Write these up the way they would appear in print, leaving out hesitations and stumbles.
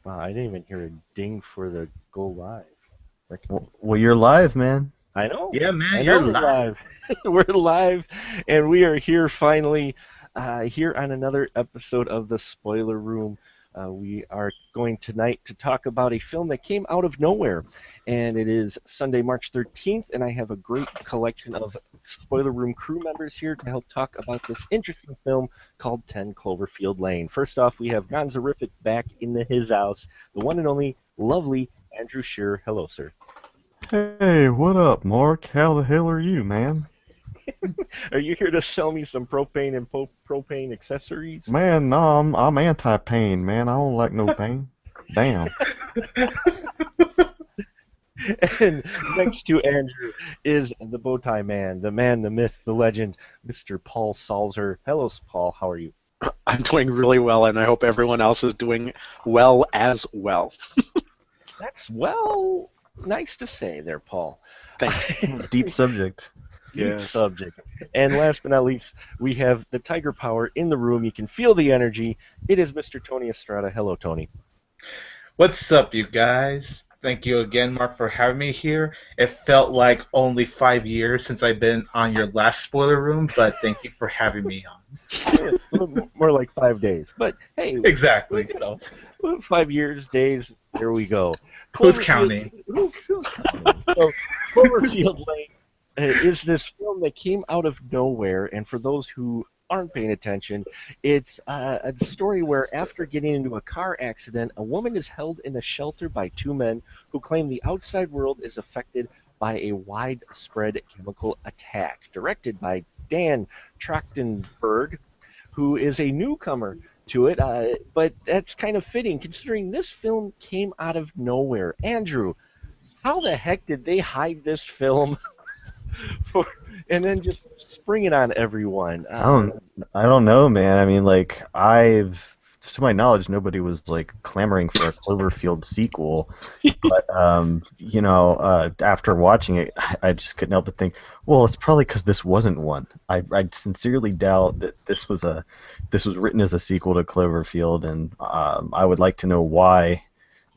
Wow, I didn't even hear a ding for the go live. Well, you're live, man. I know. Yeah, man, I you're know we're live. live. We're live, and we are here finally, here on another episode of the Spoiler Room. We are going tonight to talk about a film that came out of nowhere, and it is Sunday, March 13th, and I have a great collection of Spoiler Room crew members here to help talk about this interesting film called 10 Cloverfield Lane. First off, we have Gonzorific back in his house, the one and only lovely Andrew Shearer. Hello, sir. Hey, what up, Mark? How the hell are you, man? Are you here to sell me some propane and propane accessories? Man, no, I'm anti-pain, man. I don't like no pain. Damn. And next to Andrew is the Bowtie Man, the myth, the legend, Mr. Paul Salzer. Hello, Paul. How are you? I'm doing really well, and I hope everyone else is doing well as well. That's, well, nice to say there, Paul. Thank you. Deep subject. Deep Yes. subject. And last but not least, we have the Tiger Power in the room. You can feel the energy. It is Mr. Tony Estrada. Hello, Tony. What's up, you guys? Thank you again, Mark, for having me here. It felt like only 5 years since I've been on your last spoiler room, but thank you for having me on. Yeah, more like 5 days. But hey, Exactly. 5 years, days, there we go. Who's Cloverfield, counting? who's counting? So, Cloverfield Lane is this film that came out of nowhere, and for those who aren't paying attention, it's a story where after getting into a car accident, a woman is held in a shelter by two men who claim the outside world is affected by a widespread chemical attack. Directed by Dan Trachtenberg, who is a newcomer to it, but that's kind of fitting considering this film came out of nowhere. Andrew, how the heck did they hide this film for, and then just spring it on everyone? I don't, I don't know, man. I mean, like, to my knowledge, nobody was like clamoring for a Cloverfield sequel. But after watching it, I just couldn't help but think, well, it's probably because this wasn't one. I sincerely doubt that this was written as a sequel to Cloverfield, and I would like to know why.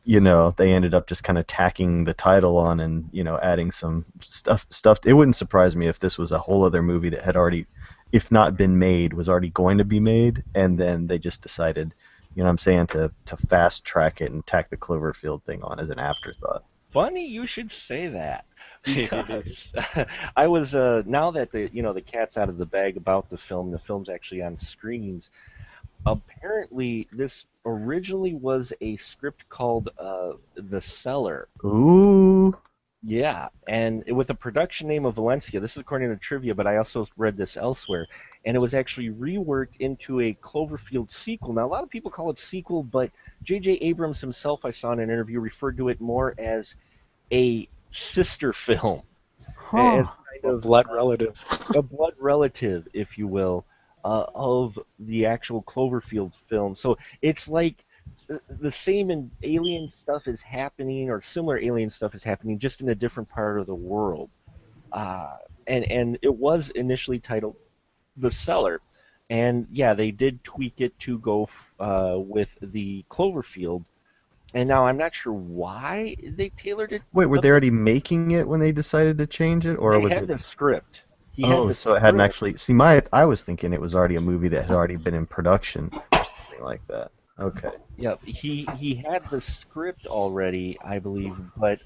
They ended up just kind of tacking the title on and adding some stuff. It wouldn't surprise me if this was a whole other movie that had already, if not been made, was already going to be made, and then they just decided, what I'm saying, to fast track it and tack the Cloverfield thing on as an afterthought. Funny you should say that, because I was, now that the cat's out of the bag about the film's actually on screens. Apparently, this originally was a script called The Cellar. Ooh. Yeah, and with a production name of Valencia. This is according to trivia, but I also read this elsewhere. And it was actually reworked into a Cloverfield sequel. Now, a lot of people call it sequel, but J.J. Abrams himself, I saw in an interview, referred to it more as a sister film, as Huh. kind A of blood relative. a blood relative, if you will, of the actual Cloverfield film. So it's like the same in alien stuff is happening, or similar alien stuff is happening, just in a different part of the world. Uh, and it was initially titled The Cellar, and yeah, they did tweak it to go with the Cloverfield. And now I'm not sure why they tailored it Wait, were a they bit. already making it when they decided to change it, or They was had it? the script. He had Oh, the so it hadn't script. actually. I was thinking it was already a movie that had already been in production or something like that. Okay. Yeah, he had the script already, I believe, but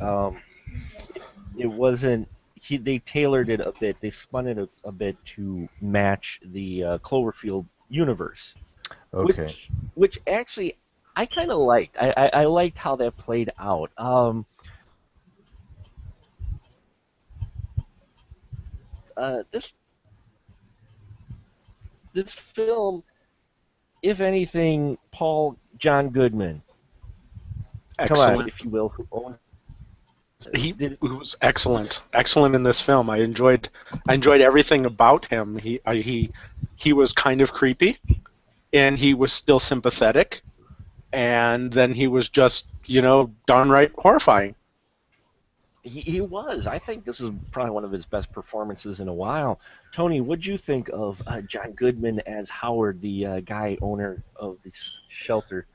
it wasn't. They tailored it a bit. They spun it a bit to match the Cloverfield universe, Okay. which actually I kind of liked. I liked how that played out. This film, if anything, Paul John Goodman, come on, Excellent. if you will, who owns He did. was excellent. Excellent in this film. I enjoyed everything about him. He was kind of creepy, and he was still sympathetic, and then he was just, downright horrifying. He was. I think this is probably one of his best performances in a while. Tony, what'd you think of John Goodman as Howard, the guy owner of this shelter?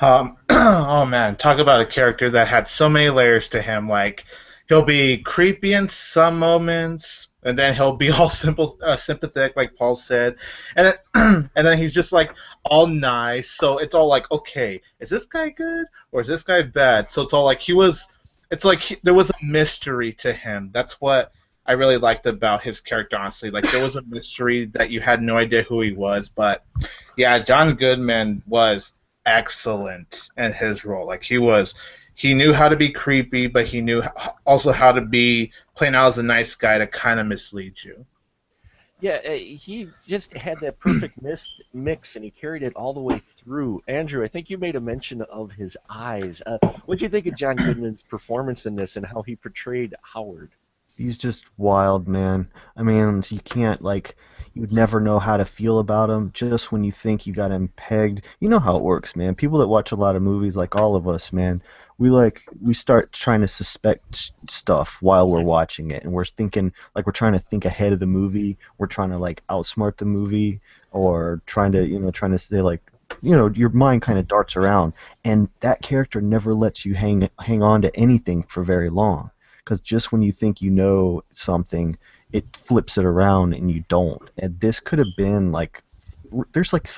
Oh man, talk about a character that had so many layers to him. Like he'll be creepy in some moments, and then he'll be all sympathetic, like Paul said, and then, and then he's just like all nice. So it's all like, okay, is this guy good or is this guy bad? So it's all like he was. It's like there was a mystery to him. That's what I really liked about his character. Honestly, like there was a mystery that you had no idea who he was, but yeah, John Goodman was excellent in his role. Like he knew how to be creepy, but he knew also how to be playing out as a nice guy to kind of mislead you. Yeah, he just had that perfect mix, and he carried it all the way through. Andrew, I think you made a mention of his eyes. What do you think of John Goodman's performance in this, and how he portrayed Howard? He's just wild, man. I mean, you can't like you'd never know how to feel about him just when you think you got him pegged. You know how it works, man. People that watch a lot of movies, like all of us, man, we start trying to suspect stuff while we're watching it, and we're thinking like we're trying to think ahead of the movie. We're trying to like outsmart the movie, or trying to say like your mind kind of darts around, and that character never lets you hang on to anything for very long because just when you think you know something, it flips it around and you don't. And this could have been like there's like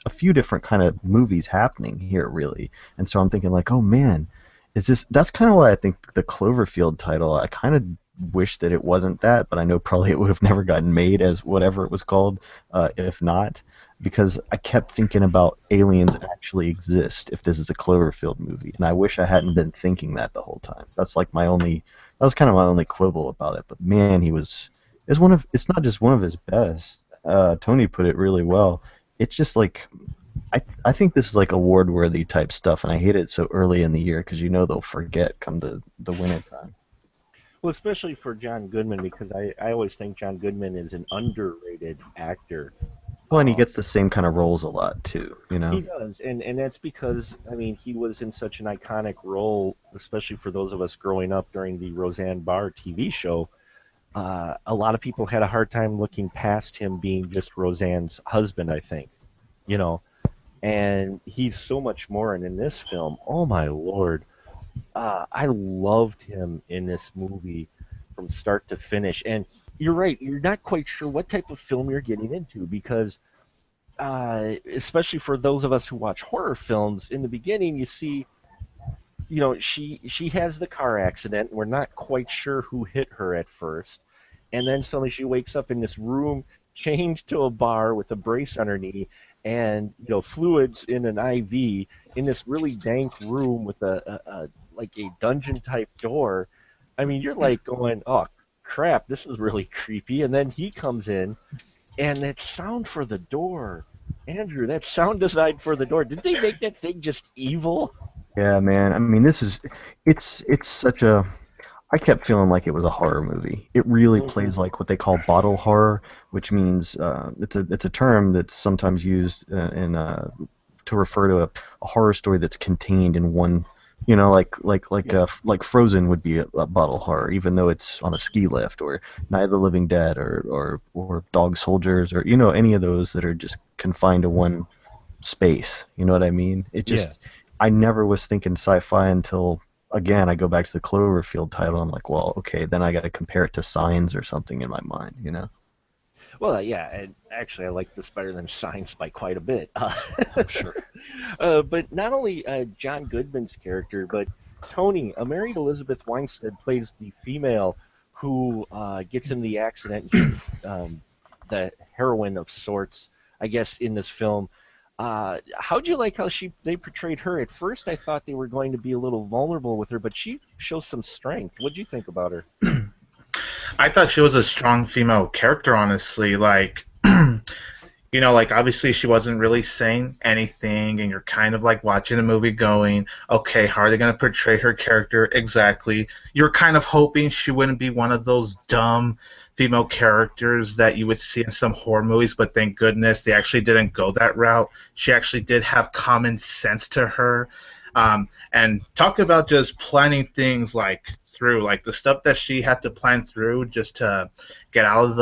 a few different kind of movies happening here, really. And so I'm thinking like, oh man, is this? That's kind of why I think the Cloverfield title. I kind of wish that it wasn't that, but I know probably it would have never gotten made as whatever it was called, if not, because I kept thinking about aliens actually exist if this is a Cloverfield movie, and I wish I hadn't been thinking that the whole time. That's like my only that was kind of my only quibble about it. But man, he was it's not just one of his best. Tony put it really well. It's just like I think this is like award worthy type stuff, and I hate it so early in the year because they'll forget come to the winter time. Well, especially for John Goodman, because I always think John Goodman is an underrated actor. Well, and he Um, gets the same kind of roles a lot too. he does, and that's because I mean he was in such an iconic role, especially for those of us growing up during the Roseanne Barr TV show. A lot of people had a hard time looking past him being just Roseanne's husband, I think, you know, and he's so much more. And in this film, oh my lord, I loved him in this movie from start to finish. And you're right, you're not quite sure what type of film you're getting into because, especially for those of us who watch horror films, in the beginning you see, she has the car accident. We're not quite sure who hit her at first, and then suddenly she wakes up in this room changed to a bar with a brace on her knee, and fluids in an IV in this really dank room with a like a dungeon type door. I mean, you're like going, oh crap, this is really creepy. And then he comes in, and that sound for the door, Andrew, that sound design for the door. Did they make that thing just evil? Yeah, man. I mean, it's such a. I kept feeling like it was a horror movie. It really Hmm. plays like what they call bottle horror, which means it's a term that's sometimes used in to refer to a horror story that's contained in one. Yeah, Like Frozen would be a bottle horror, even though it's on a ski lift, or Night of the Living Dead, or Dog Soldiers, or any of those that are just confined to one space. You know what I mean? yeah. I never was thinking sci-fi until, again, I go back to the Cloverfield title. I'm like, well, okay, then I got to compare it to Signs or something in my mind. Well, yeah, and actually, I like this better than Science by quite a bit. Oh, sure. But not only John Goodman's character, but Tony, Mary Elizabeth Winstead plays the female who gets in the accident, and she's the heroine of sorts, I guess, in this film. How'd you like how they portrayed her? At first, I thought they were going to be a little vulnerable with her, but she shows some strength. What'd you think about her? I thought she was a strong female character, honestly. Like, like obviously she wasn't really saying anything, and you're kind of like watching the movie going, okay, how are they going to portray her character exactly? You're kind of hoping she wouldn't be one of those dumb female characters that you would see in some horror movies, but thank goodness they actually didn't go that route. She actually did have common sense to her. And talk about just planning things like through, like the stuff that she had to plan through just to get out of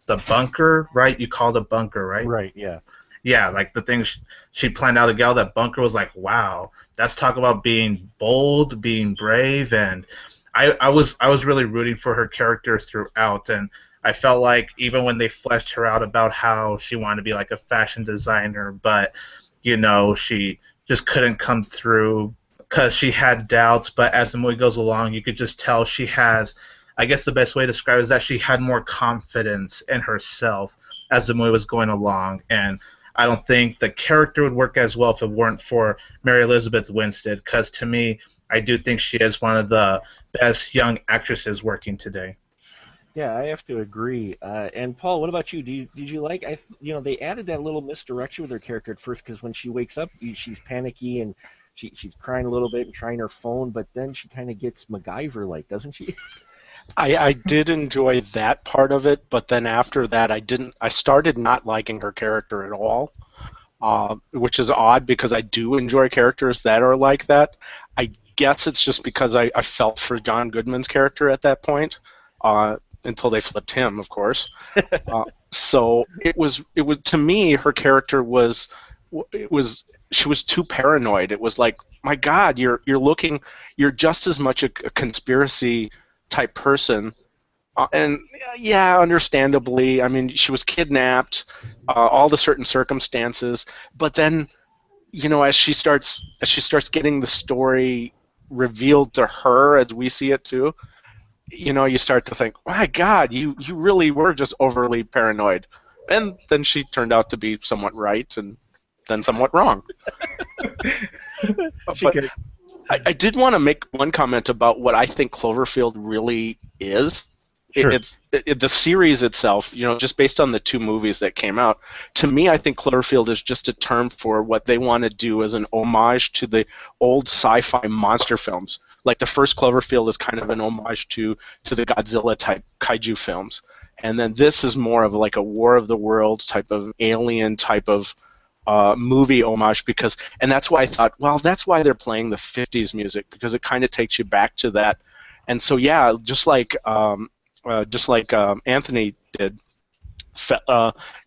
the bunker, right? You called a bunker, right? Right, yeah. yeah, like the things she planned out to get out of that bunker was like, wow, that's talk about being bold, being brave, and I was really rooting for her character throughout, and I felt like even when they fleshed her out about how she wanted to be like a fashion designer, but she just couldn't come through because she had doubts. But as the movie goes along, you could just tell she has. I guess the best way to describe it is that she had more confidence in herself as the movie was going along, and I don't think the character would work as well if it weren't for Mary Elizabeth Winstead. Because to me, I do think she is one of the best young actresses working today. Yeah, I have to agree. And Paul, what about you? Did you like? They added that little misdirection with her character at first because when she wakes up, she's panicky and she's crying a little bit and trying her phone, but then she kind of gets MacGyver-like, doesn't she? I did enjoy that part of it, but then after that, I didn't. I started not liking her character at all, which is odd because I do enjoy characters that are like that. I guess it's just because I felt for John Goodman's character at that point, until they flipped him, of course. Uh, so it was to me her character was it was she was too paranoid. It was like, my God, you're just as much a conspiracy type person. And yeah, understandably, I mean, she was kidnapped, all the certain circumstances, but then as she starts getting the story revealed to her as we see it too, you start to think, my God, you really were just overly paranoid. And then she turned out to be somewhat right and then somewhat wrong. She But could. I did want to make one comment about what I think Cloverfield really is. Sure. The series itself, just based on the two movies that came out, to me, I think Cloverfield is just a term for what they want to do as an homage to the old sci-fi monster films. Like the first Cloverfield is kind of an homage to the Godzilla type kaiju films, and then this is more of like a War of the Worlds type of alien type of movie homage and that's why I thought, well, that's why they're playing the 50s music, because it kind of takes you back to that. And so yeah, just like Anthony did,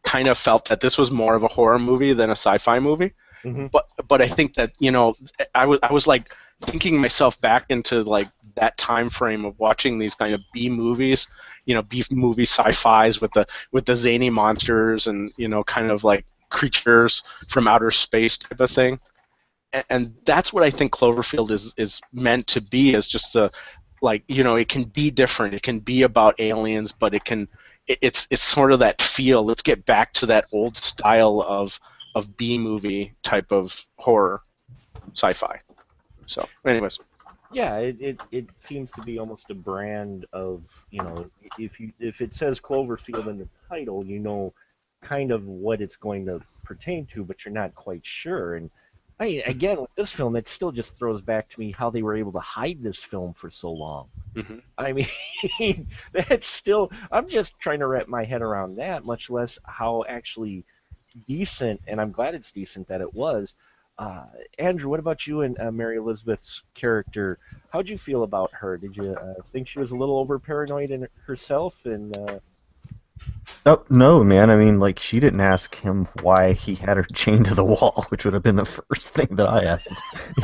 kind of felt that this was more of a horror movie than a sci-fi movie. Hmm. But I think that I was like thinking myself back into like that time frame of watching these kind of B movies, B movie sci-fis with the zany monsters and kind of like creatures from outer space type of thing. And that's what I think Cloverfield is meant to be, is just a, like, it can be different. It can be about aliens, but it's sort of that feel. Let's get back to that old style of B movie type of horror sci-fi. So, anyways, Yeah, it seems to be almost a brand of, if it says Cloverfield in the title, kind of what it's going to pertain to, but you're not quite sure. And I mean, again, with this film, it still just throws back to me how they were able to hide this film for so long. hmm I mean, that's still, I'm just trying to wrap my head around that, much less how actually decent, and I'm glad it's decent that it was. Uh, Andrew, what about you and Mary Elizabeth's character? How'd you feel about her? Did you think she was a little over paranoid in herself? And Oh no, man. I mean, like she didn't ask him why he had her chained to the wall, which would have been the first thing that I asked.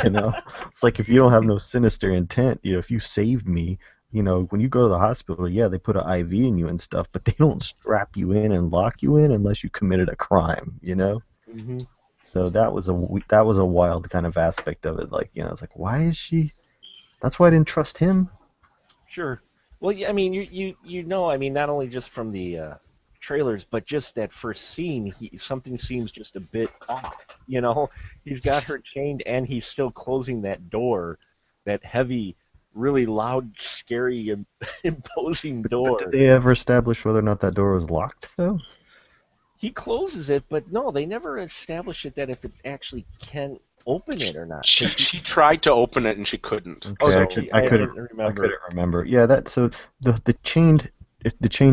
You know, it's like if you don't have no sinister intent, if you saved me, when you go to the hospital, yeah, they put an IV in you and stuff, but they don't strap you in and lock you in unless you committed a crime. hmm. So that was a wild kind of aspect of it. Like, it's like, why is she? That's why I didn't trust him. Sure. Well, yeah, I mean, I mean, not only just from the trailers, but just that first scene, something seems just a bit off. He's got her chained, and he's still closing that door, that heavy, really loud, scary, imposing But did door. they ever establish whether or not that door was locked, though? He closes it, but no, they never establish it that if it actually can open it or not. she 'Cause she tried to open it and she couldn't. oh, Okay, So did she? I I couldn't, didn't I remember. couldn't remember. Yeah, so the chain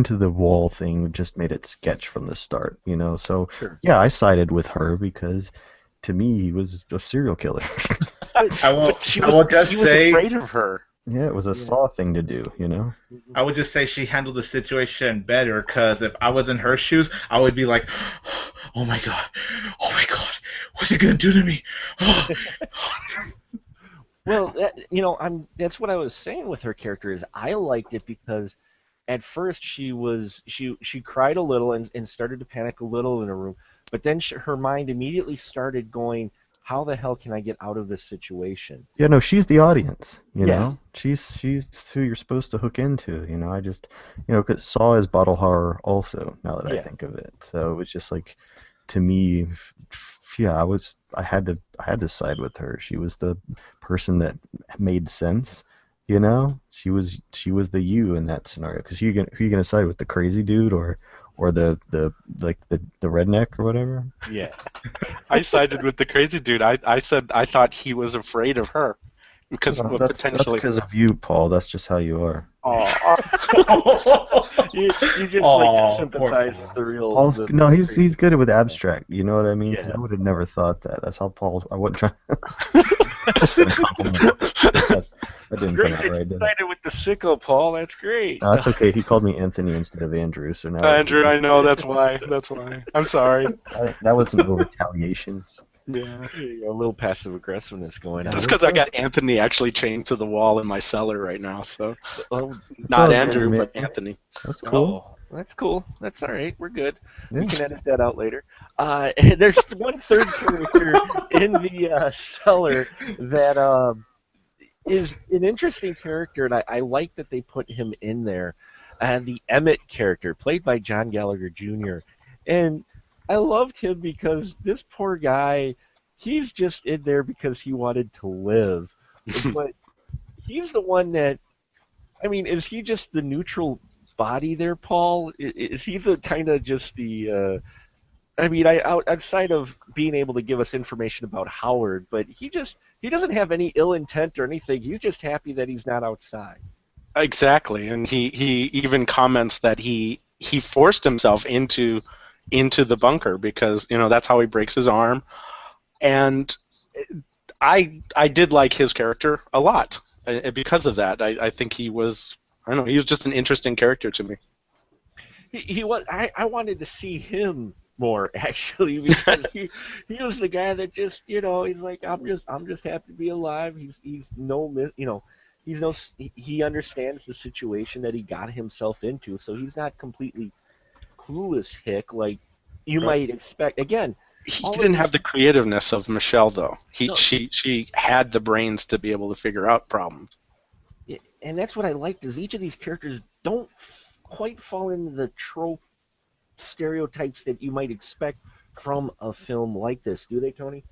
to the wall thing just made it sketch from the start. So Sure. yeah, I sided with her because to me he was a serial killer. But I will. but she I was will just he was say. afraid of her. Yeah, it was a Yeah. Saw thing to do, you know? I would just say she handled the situation better because if I was in her shoes, I would be like, oh my god, what's he gonna do to me? Well, that's what I was saying with her character is I liked it because at first she cried a little and started to panic a little in a room, but then her mind immediately started going, how the hell can I get out of this situation? Yeah, no, she's the audience, you Yeah, know? She's who you're supposed to hook into, you know? I just, 'cause Saw is bottle horror also, now that I yeah. think of it. So it was just like, to me, yeah, I had to side with her. She was the person that made sense, you know? She was the you in that scenario. Because who you gonna side with, the crazy dude or the redneck or whatever? Yeah. I sided with the crazy dude. I said I thought he was afraid of her because Well, well, that's potentially. because of you, Paul. That's just how you are. Oh, You just like to Oh, poor sympathize with Paul. the real Paul's no, the he's crazy. good with abstract. You know what I mean? Because Yeah. I would have never thought that. That's how Paul. I wasn't trying. Just trying to compliment him. That didn't come Great out that you right, did it? sided with the sicko, Paul. That's great. No, that's okay. He called me Anthony instead of Andrew, so now Andrew, I know that's why. That's why. I'm sorry. that was no retaliation. Yeah. A little passive aggressiveness going Yeah, That's on. because I got Anthony actually chained to the wall in my cellar right now. So So, oh, it's not all good, Andrew, man. but Anthony. That's cool. oh, that's cool. That's all right. We're good. We Yeah. can edit that out later. There's one third character in the cellar that is an interesting character, and I like that they put him in there. And the Emmett character, played by John Gallagher Jr. And I loved him because this poor guy, he's just in there because he wanted to live. But he's the one that, I mean, is he just the neutral body there, Paul? Is he the kind of just the I mean, outside of being able to give us information about Howard, but he doesn't have any ill intent or anything. He's just happy that he's not outside. Exactly, and he even comments that he forced himself into the bunker because that's how he breaks his arm. And I did like his character a lot because of that. I think he was, I don't know, he was just an interesting character to me. He was. I wanted to see him more actually because he was the guy that just he's like I'm just happy to be alive. He's no he's no he understands the situation that he got himself into, so he's not completely clueless hick like you might expect. Again, He all of didn't have these. the creativeness of Michelle though. He No, she had the brains to be able to figure out problems. and that's what I liked is each of these characters don't quite fall into the trope stereotypes that you might expect from a film like this, do they, Tony?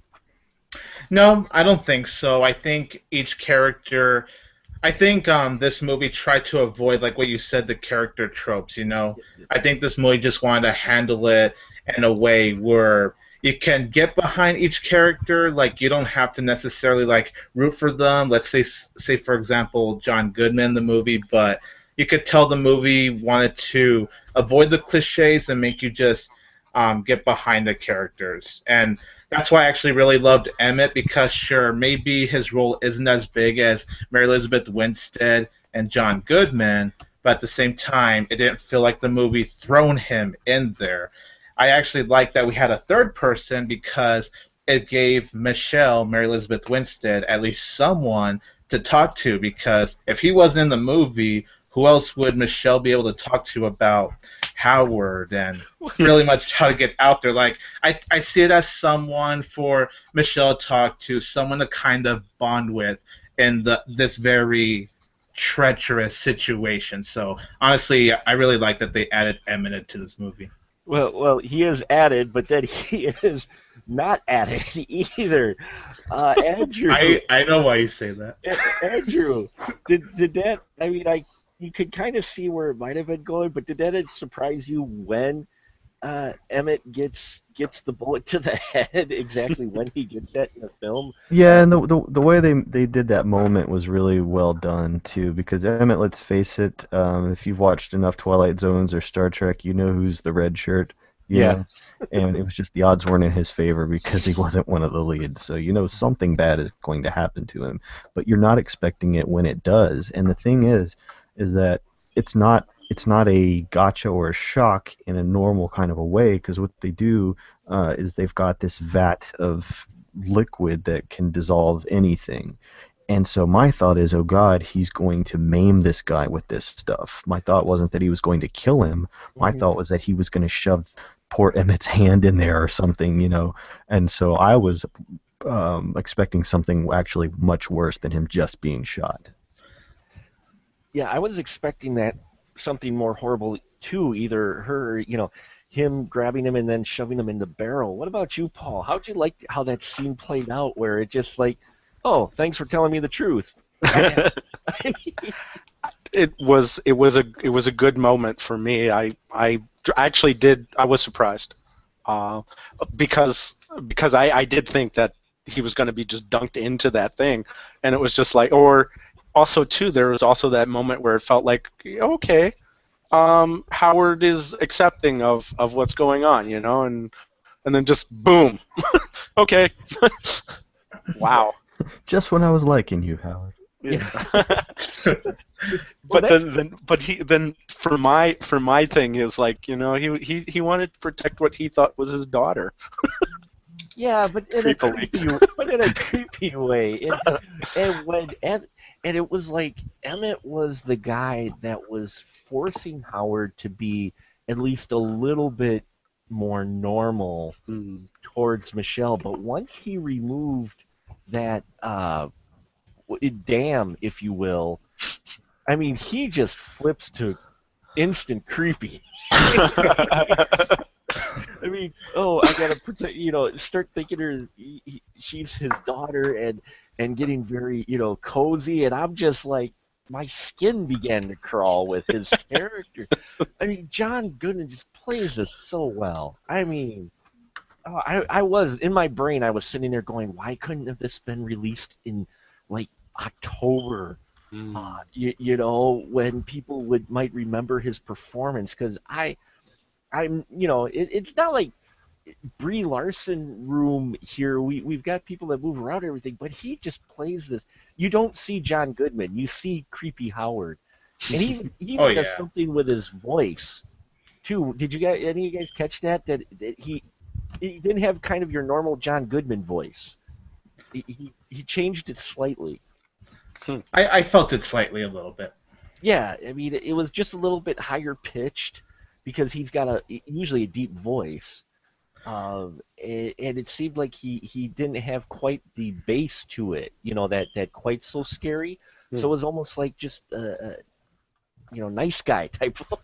No, I don't think so. I think each character I think this movie tried to avoid, like what you said, the character tropes. I think this movie just wanted to handle it in a way where you can get behind each character. Like you don't have to necessarily like root for them. Let's say for example, John Goodman in the movie, but you could tell the movie wanted to avoid the cliches and make you just get behind the characters. And that's why I actually really loved Emmett because sure, maybe his role isn't as big as Mary Elizabeth Winstead and John Goodman, but at the same time, it didn't feel like the movie thrown him in there. I actually like that we had a third person because it gave Michelle, Mary Elizabeth Winstead, at least someone to talk to because if he wasn't in the movie, who else would Michelle be able to talk to about Howard and really much how to get out there? Like I see it as someone for Michelle to talk to, someone to kind of bond with in this very treacherous situation. So honestly, I really like that they added Emmett to this movie. Well, he is added, but then he is not added either. Andrew, I know why you say that. Andrew, did that? I mean, you could kind of see where it might have been going, but did that surprise you when Emmett gets the bullet to the head exactly when he gets that in the film? Yeah, and the way they did that moment was really well done too. Because Emmett, let's face it, if you've watched enough Twilight Zones or Star Trek, you know who's the red shirt. you Yeah. know, and it was just the odds weren't in his favor because he wasn't one of the leads. So you know something bad is going to happen to him, but you're not expecting it when it does. And the thing is that it's not a gotcha or a shock in a normal kind of a way, because what they do is they've got this vat of liquid that can dissolve anything. And so my thought is, oh God, he's going to maim this guy with this stuff. My thought wasn't that he was going to kill him. My Mhm. thought was that he was going to shove poor Emmett's hand in there or something, you know. And so I was expecting something actually much worse than him just being shot. Yeah, I was expecting that something more horrible too, either her, him grabbing him and then shoving him in the barrel. What about you, Paul? How'd you like how that scene played out where it just like, oh, thanks for telling me the truth. I mean, it was a good moment for me. I actually did. I was surprised, uh, because I did think that he was going to be just dunked into that thing, and it was just like, or also too, there was also that moment where it felt like, okay, Howard is accepting of what's going on, and then just boom, okay, wow. Just when I was liking you, Howard. yeah. Well, But that's then for my thing is like, he wanted to protect what he thought was his daughter. yeah, but in a Creepily. creepy way. And it was like Emmett was the guy that was forcing Howard to be at least a little bit more normal Mm. towards Michelle. But once he removed that dam, if you will, I mean, he just flips to instant creepy. I mean, oh, I gotta protect, start thinking she's his daughter and getting very, cozy, and I'm just like, my skin began to crawl with his character. I mean, John Goodman just plays this so well. I mean, oh, I was in my brain, I was sitting there going, why couldn't have this been released in like October? Mm. When people might remember his performance, because it's not like Brie Larson room here. We've got people that move around everything, but he just plays this. You don't see John Goodman. You see creepy Howard, and he Oh even does yeah. something with his voice too. Did you guys any of you guys catch that he didn't have kind of your normal John Goodman voice. He changed it slightly. I felt it slightly a little bit. Yeah, I mean it was just a little bit higher pitched because he's got usually a deep voice. And it seemed like he didn't have quite the bass to it, that quite so scary. So it was almost like just nice guy type of.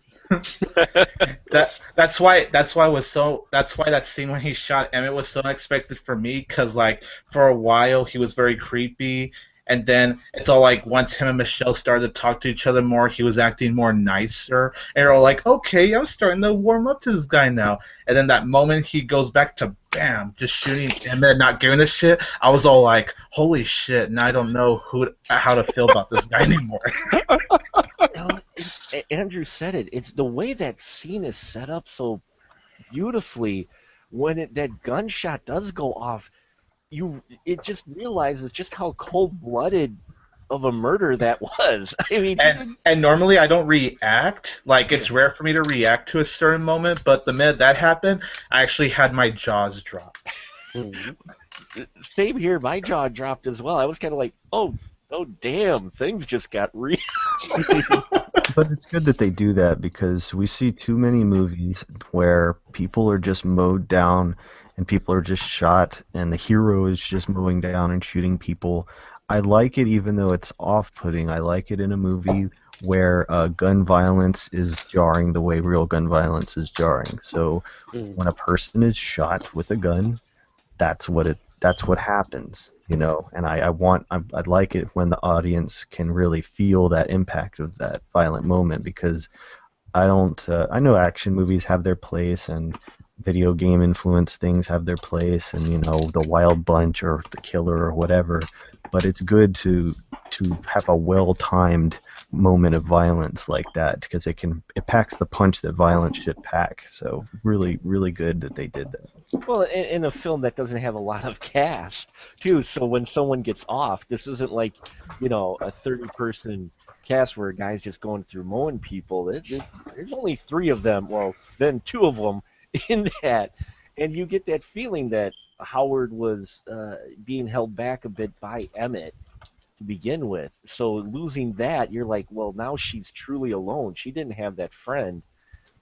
That's why that scene when he shot Emmett was so unexpected for me, because like for a while he was very creepy, and then it's all like once him and Michelle started to talk to each other more, he was acting more nicer, and you're all like, okay, I'm starting to warm up to this guy now. And then that moment he goes back to bam, just shooting Emmett, not giving a shit, I was all like, holy shit, now I don't know how to feel about this guy anymore. Well, Andrew said it. It's the way that scene is set up so beautifully. When that gunshot does go off, it just realizes just how cold-blooded of a murder that was. I mean, And normally I don't react. Like it's rare for me to react to a certain moment, but the minute that happened, I actually had my jaws drop. same here. My jaw dropped as well. I was kind of like, oh, damn, things just got real. But it's good that they do that, because we see too many movies where people are just mowed down and people are just shot and the hero is just mowing down and shooting people. I like it even though it's off-putting. I like it in a movie where gun violence is jarring the way real gun violence is jarring. So when a person is shot with a gun, that's what happens, and I'd like it when the audience can really feel that impact of that violent moment, because I know action movies have their place and video game influenced things have their place, and the Wild Bunch or the Killer or whatever, but it's good to have a well timed moment of violence like that because it packs the punch that violence should pack. So really, really good that they did that. Well, in a film that doesn't have a lot of cast, too, so when someone gets off, this isn't like, a 30-person cast where a guy's just going through mowing people. There's only three of them, well, then two of them in that, and you get that feeling that Howard was being held back a bit by Emmett to begin with. So losing that, you're like, well, now she's truly alone. She didn't have that friend,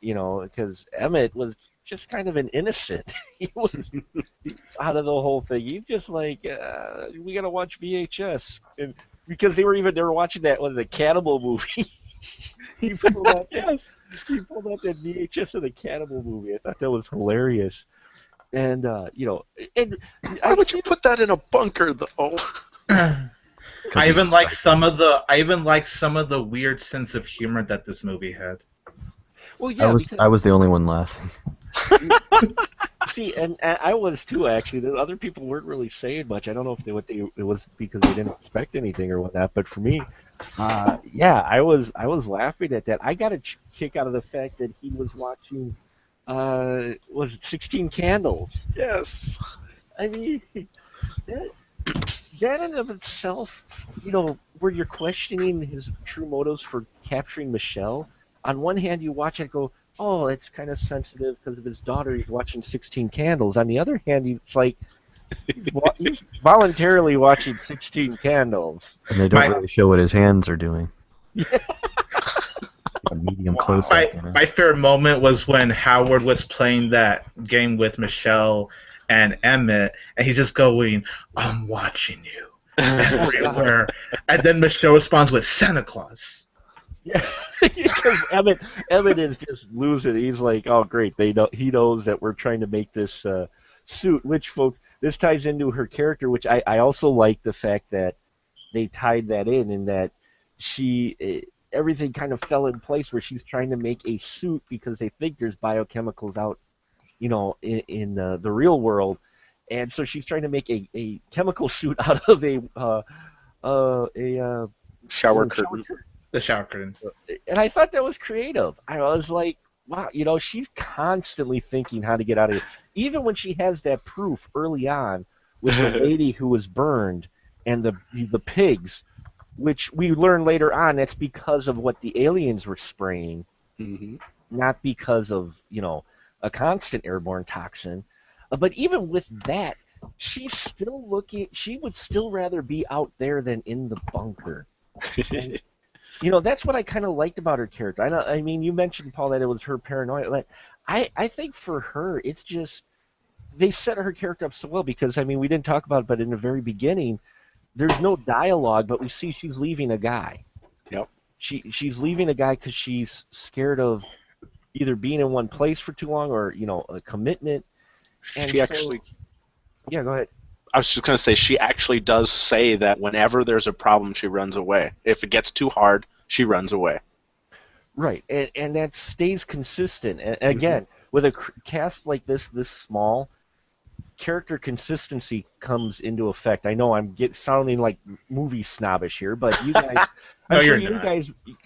because Emmett was just kind of an innocent. He was out of the whole thing. He just like, we gotta watch VHS, and because they were watching that the cannibal movie. he pulled out Yes. he pulled out that VHS of the cannibal movie. I thought that was hilarious. And and Why would you put that in a bunker, though? I even like some of the weird sense of humor that this movie had. well, yeah, I was the only one laughing. see, and I was too actually. The other people weren't really saying much. I don't know if it was because they didn't expect anything or whatnot. But for me, yeah, I was laughing at that. I got a kick out of the fact that he was watching. Was it 16 Candles? Yes. I mean, that, that in of itself, where you're questioning his true motives for capturing Michelle. On one hand, you watch it and go, oh, it's kind of sensitive because of his daughter. He's watching 16 Candles. On the other hand, it's like he's voluntarily watching 16 Candles. And they don't really show what his hands are doing. A medium close up. My favorite moment was when Howard was playing that game with Michelle and Emmett, and he's just going, "I'm watching you everywhere," and then Michelle responds with Santa Claus. Yeah, because Emmett is just losing. He's like, "Oh, great! He knows that we're trying to make this suit." Which, folks, this ties into her character, which I also like the fact that they tied that in that everything kind of fell in place where she's trying to make a suit because they think there's biochemicals out, in the real world, and so she's trying to make a chemical suit out of a Shower curtain. The shower curtain. And I thought that was creative. I was like, wow, she's constantly thinking how to get out of it. Even when she has that proof early on with the lady who was burned and the pigs, which we learn later on that's because of what the aliens were spraying, not because of, a constant airborne toxin. But even with that, she's still looking, she would still rather be out there than in the bunker. And, that's what I kind of liked about her character. I mean, you mentioned, Paul, that it was her paranoia. I think for her, it's just, they set her character up so well because, I mean, we didn't talk about it, but in the very beginning, there's no dialogue, but we see she's leaving a guy. Yep. She's leaving a guy because she's scared of either being in one place for too long or, a commitment. And she actually... Yeah, go ahead. I was just going to say, she actually does say that whenever there's a problem, she runs away. If it gets too hard, she runs away. Right, and that stays consistent. And again, with a cast like this small, character consistency comes into effect. I know I'm sounding like movie snobbish here, but you guys, I'm sure you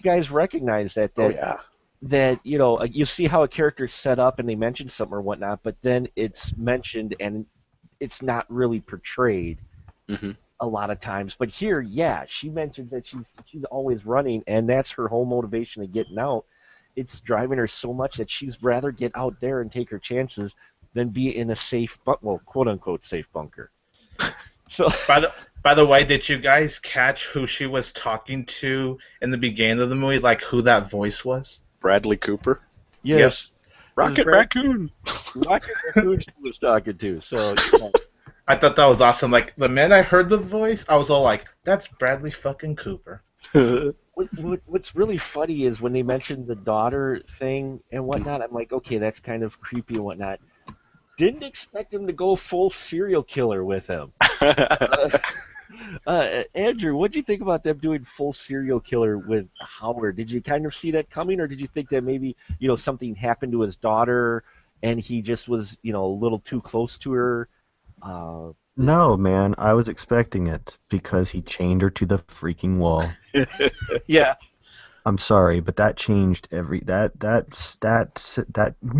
guys recognize that. Oh, yeah. That you see how a character's set up and they mention something or whatnot, but then it's mentioned and it's not really portrayed a lot of times. But here, yeah, she mentions that she's always running, and that's her whole motivation of getting out. It's driving her so much that she's rather get out there and take her chances than be in a safe, quote unquote safe bunker. So, by the way, did you guys catch who she was talking to in the beginning of the movie? Like who that voice was? Bradley Cooper. Yes. Rocket Raccoon. Rocket Raccoon she was talking to. So. I thought that was awesome. Like the minute I heard the voice, I was all like, "That's Bradley fucking Cooper." What's really funny is when they mentioned the daughter thing and whatnot. I'm like, okay, that's kind of creepy and whatnot. Didn't expect him to go full serial killer with him. Andrew, what did you think about them doing full serial killer with Howard? Did you kind of see that coming, or did you think that maybe something happened to his daughter and he just was a little too close to her? No, man, I was expecting it because he chained her to the freaking wall. Yeah. I'm sorry, but that changed that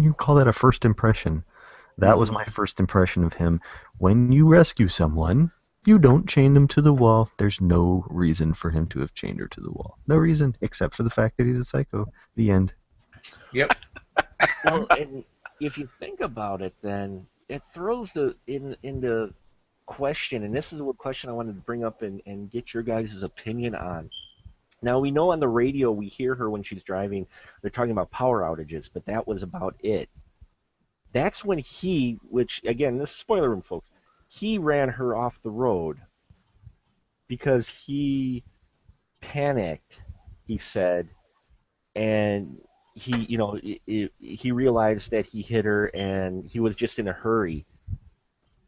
you call that a first impression. That was my first impression of him. When you rescue someone, you don't chain them to the wall. There's no reason for him to have chained her to the wall. No reason, except for the fact that he's a psycho. The end. Yep. Well, and if you think about it, then it throws into question, and this is what question I wanted to bring up and get your guys' opinion on. Now we know on the radio we hear her when she's driving. They're talking about power outages, but that was about it. That's when which again, this is spoiler room, folks. He ran her off the road because he panicked. He said, and he realized that he hit her, and he was just in a hurry.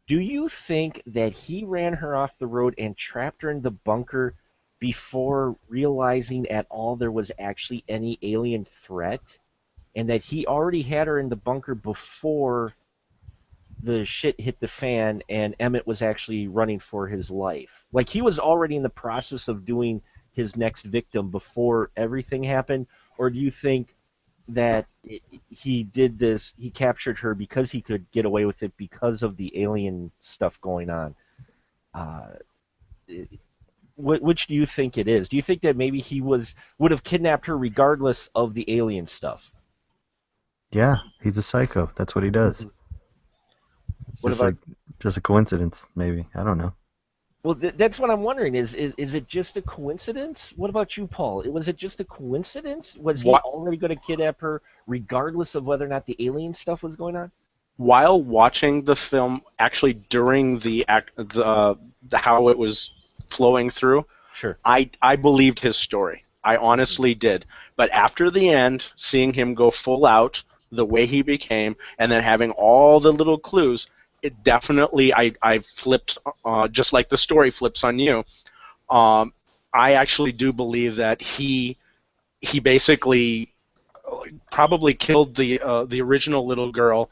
Do you think that he ran her off the road and trapped her in the bunker before realizing at all there was actually any alien threat? And that he already had her in the bunker before the shit hit the fan and Emmett was actually running for his life? Like, he was already in the process of doing his next victim before everything happened? Or do you think that he did this, he captured her because he could get away with it because of the alien stuff going on? Uh, which do you think it is? Do you think that maybe he would have kidnapped her regardless of the alien stuff? Yeah, he's a psycho. That's what he does. It's What just about? just a coincidence, maybe. I don't know. Well, that's what I'm wondering. Is it just a coincidence? What about you, Paul? Was it just a coincidence? Was he What? already going to kidnap her regardless of whether or not the alien stuff was going on? While watching the film, actually during the how it was flowing through, Sure. I believed his story. I honestly did. But after the end, seeing him go full out, the way he became, and then having all the little clues, it definitely I flipped, just like the story flips on you. Um, I actually do believe that he basically probably killed the original little girl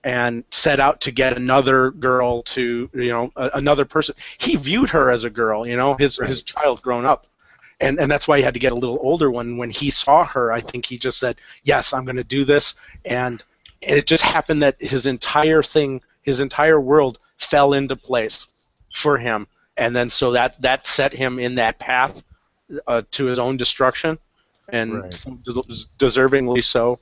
and set out to get another girl to, another person. He viewed her as a girl, his child grown up. And that's why he had to get a little older when he saw her. I think he just said, yes, I'm going to do this. And it just happened that his entire world fell into place for him. And then so that set him in that path to his own destruction, and deservingly so.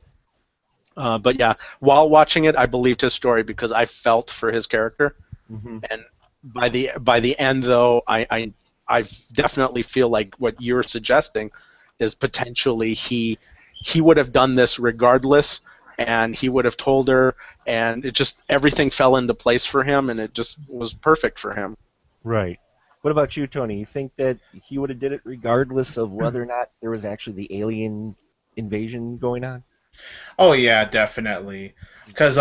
But yeah, while watching it, I believed his story because I felt for his character. Mm-hmm. And by the end, though, I definitely feel like what you're suggesting is potentially he would have done this regardless, and he would have told her, and it just everything fell into place for him, and it just was perfect for him. Right. What about you, Tony? You think that he would have did it regardless of whether or not there was actually the alien invasion going on? Oh yeah, definitely. Because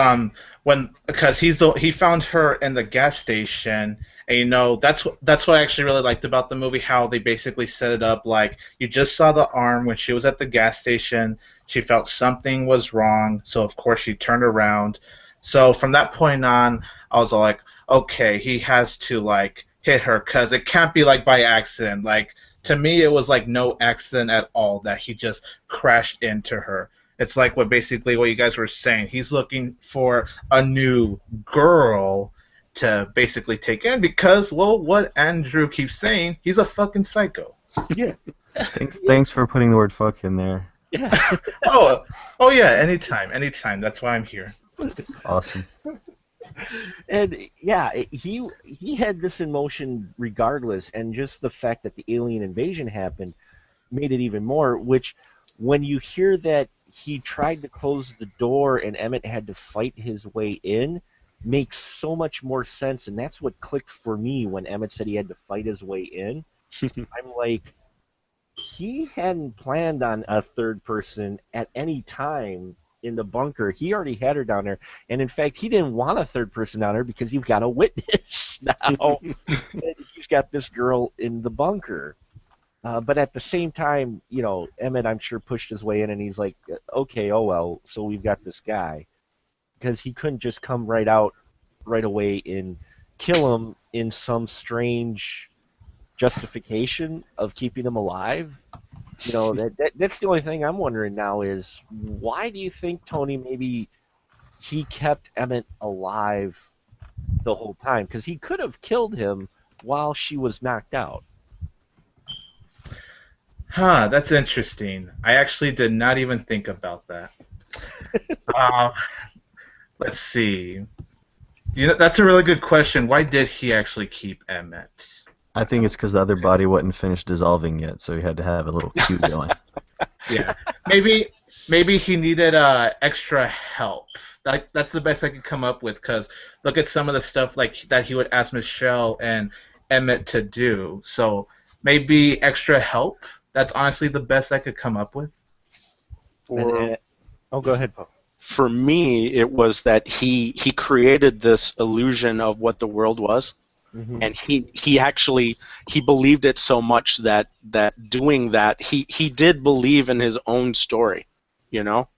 he found her in the gas station, and that's what I actually really liked about the movie. How they basically set it up like you just saw the arm when she was at the gas station. She felt something was wrong, so of course she turned around. So from that point on, I was all like, okay, he has to like hit her because it can't be like by accident. Like to me, it was like no accident at all that he just crashed into her. It's like what you guys were saying. He's looking for a new girl to basically take in because, well, what Andrew keeps saying, he's a fucking psycho. Yeah. Thanks for putting the word "fuck" in there. Yeah. Oh yeah, anytime. That's why I'm here. Awesome. And yeah, he had this in motion regardless, and just the fact that the alien invasion happened made it even more. Which, when you hear that he tried to close the door and Emmett had to fight his way in, makes so much more sense, and that's what clicked for me when Emmett said he had to fight his way in. I'm like, he hadn't planned on a third person at any time in the bunker. He already had her down there, and in fact, he didn't want a third person down there because you've got a witness now. He's got this girl in the bunker. But at the same time, Emmett, I'm sure, pushed his way in, and he's like, okay, oh well, so we've got this guy. Because he couldn't just come right out right away and kill him in some strange justification of keeping him alive. That's the only thing I'm wondering now is why do you think Tony maybe he kept Emmett alive the whole time? Because he could have killed him while she was knocked out. Huh, that's interesting. I actually did not even think about that. Uh, let's see. That's a really good question. Why did he actually keep Emmett? I think it's because the other body wasn't finished dissolving yet, so he had to have a little cue going. Yeah, maybe he needed extra help. That's the best I could come up with. Because look at some of the stuff like that he would ask Michelle and Emmett to do. So maybe extra help. That's honestly the best I could come up with. For Oh, go ahead, Paul. for me, it was that he created this illusion of what the world was, Mm-hmm. and he actually he believed it so much that doing that he did believe in his own story, you know,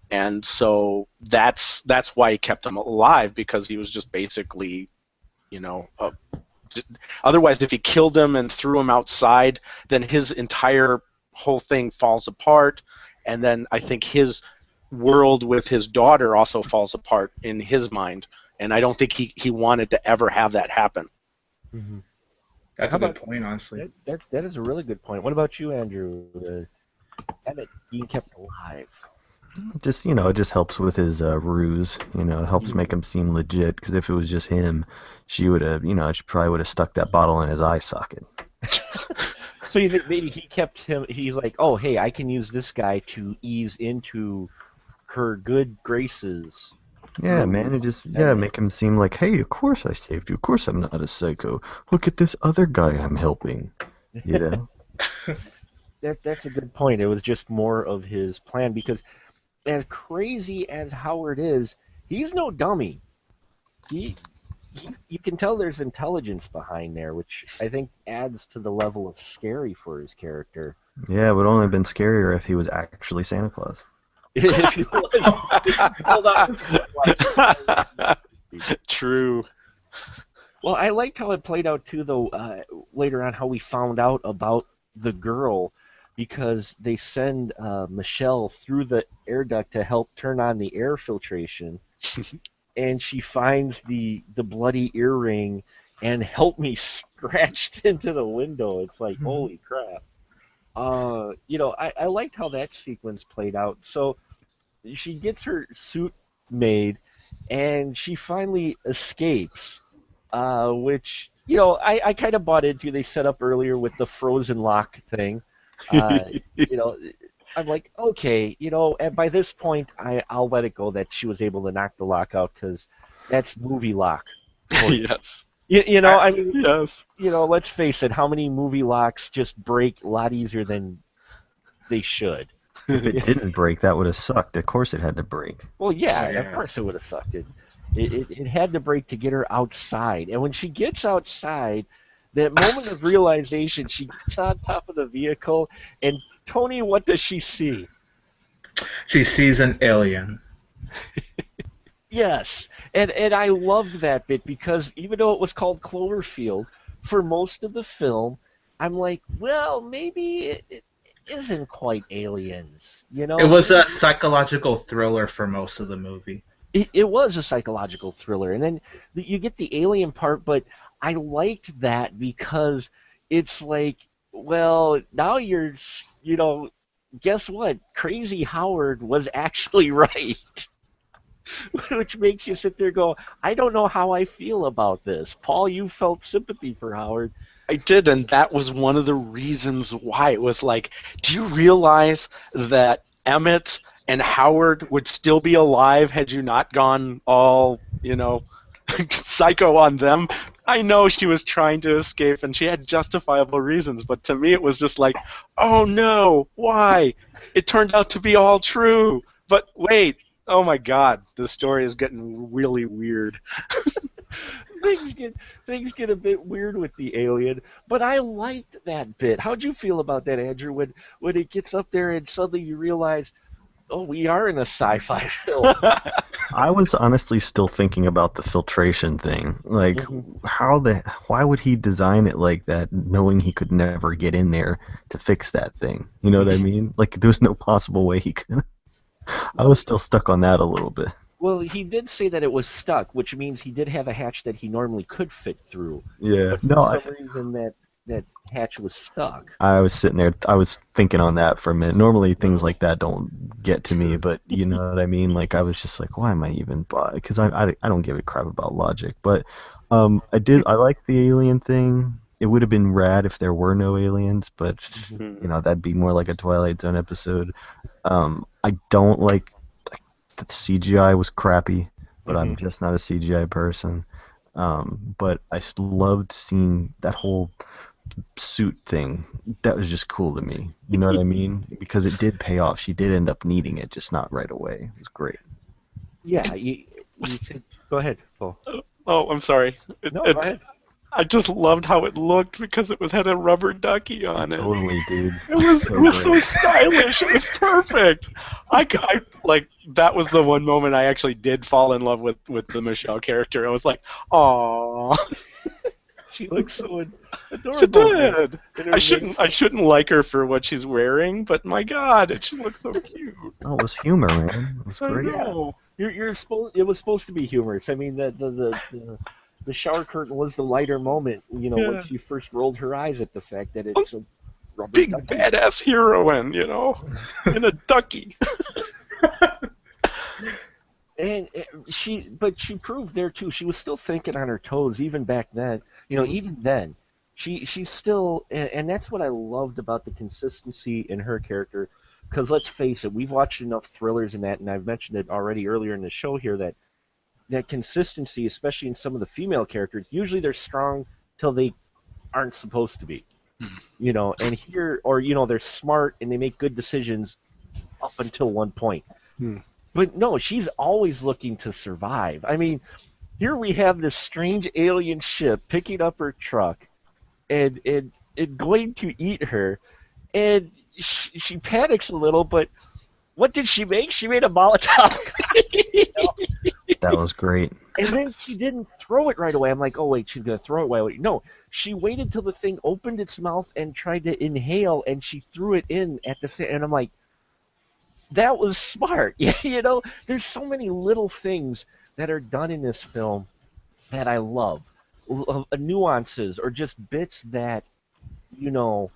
and so that's why he kept him alive, because he was just basically, you know, otherwise if he killed him and threw him outside, then his entire whole thing falls apart, and then I think his world with his daughter also falls apart in his mind, and I don't think he wanted to ever have that happen. Mm-hmm. That's How a good about point, honestly. that is a really good point. What about you, Andrew? Emmett being kept alive. Just it just helps with his ruse. It helps make him seem legit. Because if it was just him, she would have, she probably would have stuck that bottle in his eye socket. So you think maybe he kept him? He's like, oh, hey, I can use this guy to ease into her good graces. Yeah, man, it just make him seem like, hey, of course I saved you. Of course I'm not a psycho. Look at this other guy I'm helping. That's a good point. It was just more of his plan because, as crazy as Howard is, he's no dummy. He you can tell there's intelligence behind there, which I think adds to the level of scary for his character. Yeah, it would only have been scarier if he was actually Santa Claus. If he was, hold on. True. Well, I liked how it played out too, though. Later on, how we found out about the girl, because they send Michelle through the air duct to help turn on the air filtration, and she finds the bloody earring and help me scratched into the window. It's like, holy crap. I liked how that sequence played out. So she gets her suit made, and she finally escapes, which, I kind of bought into. They set up earlier with the frozen lock thing. I'm like, okay, and by this point, I'll let it go that she was able to knock the lock out, because that's movie lock. Yes. I mean, Yes. let's face it, how many movie locks just break a lot easier than they should? If it didn't break, that would have sucked. Of course it had to break. Well, yeah, of course it would have sucked. It had to break to get her outside. And when she gets outside, that moment of realization, she gets on top of the vehicle, and Tony, what does she see? She sees an alien. Yes, and I loved that bit, because even though it was called Cloverfield, for most of the film, I'm like, well, maybe it isn't quite aliens, It was a psychological thriller for most of the movie. It was a psychological thriller, and then you get the alien part, but I liked that because it's like, well, now guess what? Crazy Howard was actually right. Which makes you sit there and go, I don't know how I feel about this. Paul, you felt sympathy for Howard. I did, and that was one of the reasons why. It was like, do you realize that Emmett and Howard would still be alive had you not gone all, psycho on them? I know she was trying to escape, and she had justifiable reasons, but to me it was just like, oh no, why? It turned out to be all true. But wait, oh my god, the story is getting really weird. Things get a bit weird with the alien, but I liked that bit. How'd you feel about that, Andrew, when it gets up there and suddenly you realize, Oh, we are in a sci-fi film. I was honestly still thinking about the filtration thing. Like, Mhm. why would he design it like that, knowing he could never get in there to fix that thing? You know what I mean? Like, there's no possible way he could. I Well, was still stuck on that a little bit. well, he did say that it was stuck, which means he did have a hatch that he normally could fit through, Yeah. but for No, some reason that hatch was stuck. I was sitting there. I was thinking on that for a minute. Normally, things like that don't get to me, but you know what I mean. Like, I was just like, why am I even? Because I don't give a crap about logic. But I did. I like the alien thing. It would have been rad if there were no aliens, but Mhm. that'd be more like a Twilight Zone episode. I don't like the CGI was crappy, but I'm Mhm. just not a CGI person. But I just loved seeing that whole suit thing. That was just cool to me. You know what I mean? Because it did pay off. She did end up needing it, just not right away. It was great. Yeah, you think? Go ahead, Paul. Oh, I'm sorry. No, go ahead. I just loved how it looked because it had a rubber ducky on it. Totally, dude. It So was so great. stylish. It was perfect. I like that was the one moment I actually did fall in love with the Michelle character. I was like, "Aw, She looks so she adorable did." in her mink. I shouldn't like her for what she's wearing, but my God, she looks so cute. Oh, it was humor, man. It was I great. Yeah, know. you're supposed. It was supposed to be humorous. I mean, the shower curtain was the lighter moment. You know, when Yeah, she first rolled her eyes at the fact that it's a rubber big ducky. badass heroine, in a ducky. And but she proved there too. She was still thinking on her toes even back then. You know, even then, she's still, and that's what I loved about the consistency in her character. Because let's face it, we've watched enough thrillers and that, and I've mentioned it already earlier in the show here that consistency, especially in some of the female characters, usually they're strong till they aren't supposed to be. You know, and here, or they're smart and they make good decisions up until one point. Hmm. But no, she's always looking to survive. I mean, here we have this strange alien ship picking up her truck and going to eat her, and she panics a little. But what did she make? She made a Molotov, That was great. and then she didn't throw it right away. I'm like, oh wait, she's gonna throw it right away. No, she waited till the thing opened its mouth and tried to inhale, and she threw it in at the same. And I'm like, that was smart. There's so many little things that are done in this film that I love. Nuances or just bits that, you know,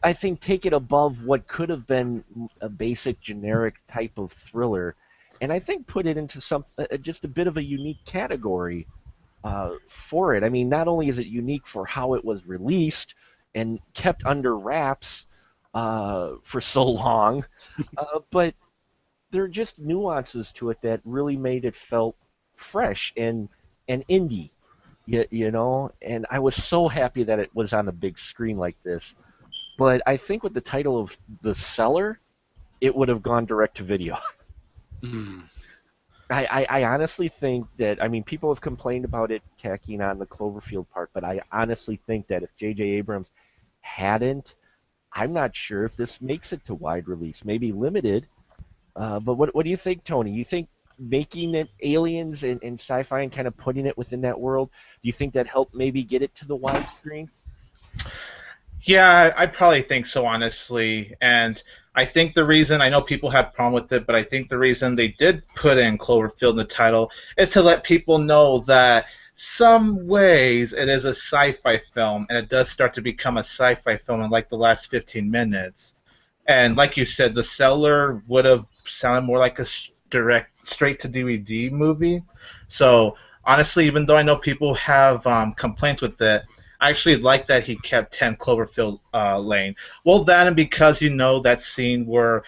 I think take it above what could have been a basic generic type of thriller, and I think put it into just a bit of a unique category for it. I mean, not only is it unique for how it was released and kept under wraps for so long, but there are just nuances to it that really made it felt fresh and indie. And I was so happy that it was on a big screen like this. But I think with the title of The Cellar, it would have gone direct to video. Hmm. I honestly think that, I mean, people have complained about it tacking on the Cloverfield part, but I honestly think that if J.J. Abrams hadn't, I'm not sure if this makes it to wide release, maybe limited. But what do you think, Tony? You think making it aliens and sci-fi and kind of putting it within that world, do you think that helped maybe get it to the widescreen? Yeah, I probably think so, honestly. And I think the reason, I know people had a problem with it, but I think the reason they did put in Cloverfield in the title is to let people know that some ways it is a sci-fi film, and it does start to become a sci-fi film in like the last 15 minutes. And like you said, The Cellar would have sounded more like a direct, straight to DVD movie. So honestly, even though I know people have complaints with it, I actually like that he kept 10 Cloverfield Lane. Well, that and because you know that scene where